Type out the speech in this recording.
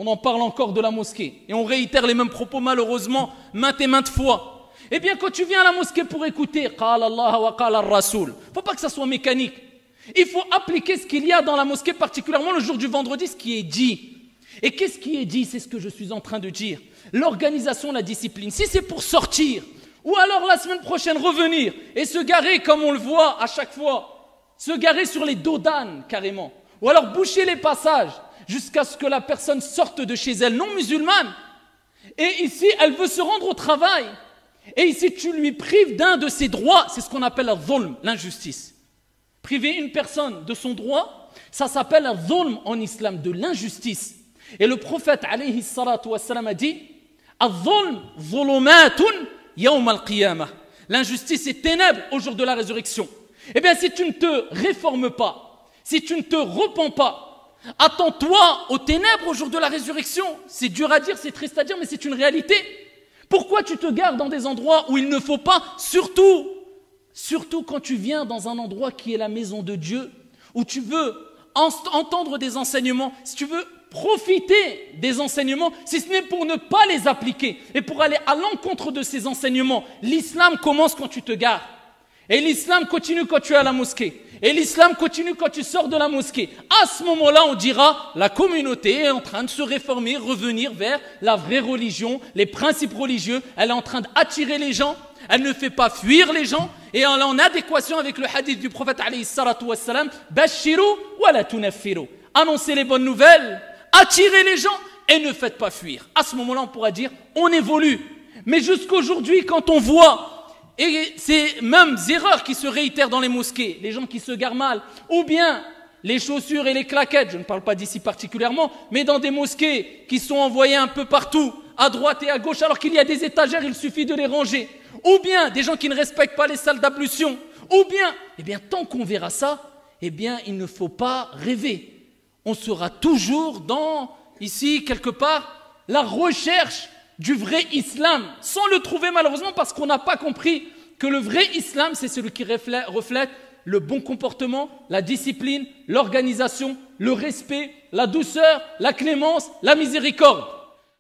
on en parle encore de la mosquée. Et on réitère les mêmes propos malheureusement maintes et maintes fois. Eh bien quand tu viens à la mosquée pour écouter Qala Allah wa Qala ar-Rasoul, il ne faut pas que ça soit mécanique. Il faut appliquer ce qu'il y a dans la mosquée, particulièrement le jour du vendredi, ce qui est dit. Et qu'est-ce qui est dit? C'est ce que je suis en train de dire. L'organisation, la discipline. Si c'est pour sortir, ou alors la semaine prochaine revenir et se garer comme on le voit à chaque fois, se garer sur les dos d'âne carrément, ou alors boucher les passages jusqu'à ce que la personne sorte de chez elle non musulmane. Et ici, elle veut se rendre au travail. Et ici, tu lui prives d'un de ses droits. C'est ce qu'on appelle la dhulm, l'injustice. Priver une personne de son droit, ça s'appelle la dhulm en islam, de l'injustice. Et le prophète alayhi salatu wassalam a dit Al-dhulm dhulumatun yawm al-qiyamah. L'injustice est ténèbres au jour de la résurrection. Eh bien, si tu ne te réformes pas, si tu ne te repens pas, attends-toi aux ténèbres au jour de la résurrection. C'est dur à dire, c'est triste à dire, mais c'est une réalité. Pourquoi tu te gares dans des endroits où il ne faut pas, surtout quand tu viens dans un endroit qui est la maison de Dieu, où tu veux entendre des enseignements, si tu veux profiter des enseignements, si ce n'est pour ne pas les appliquer et pour aller à l'encontre de ces enseignements. L'islam commence quand tu te gares. Et l'islam continue quand tu es à la mosquée. Et l'islam continue quand tu sors de la mosquée. À ce moment-là, on dira, la communauté est en train de se réformer, revenir vers la vraie religion, les principes religieux. Elle est en train d'attirer les gens. Elle ne fait pas fuir les gens. Et elle est en adéquation avec le hadith du prophète alayhi salatu wassalam, Bashiru wa la tunaffiru. Annoncez les bonnes nouvelles, attirez les gens et ne faites pas fuir. À ce moment-là, on pourra dire, on évolue. Mais jusqu'aujourd'hui, quand on voit et ces mêmes erreurs qui se réitèrent dans les mosquées, les gens qui se garent mal, ou bien les chaussures et les claquettes, je ne parle pas d'ici particulièrement, mais dans des mosquées qui sont envoyées un peu partout, à droite et à gauche, alors qu'il y a des étagères, il suffit de les ranger, ou bien des gens qui ne respectent pas les salles d'ablution, ou bien, eh bien, tant qu'on verra ça, eh bien, il ne faut pas rêver. On sera toujours dans, ici, quelque part, la recherche du vrai islam, sans le trouver malheureusement parce qu'on n'a pas compris que le vrai islam, c'est celui qui reflète le bon comportement, la discipline, l'organisation, le respect, la douceur, la clémence, la miséricorde.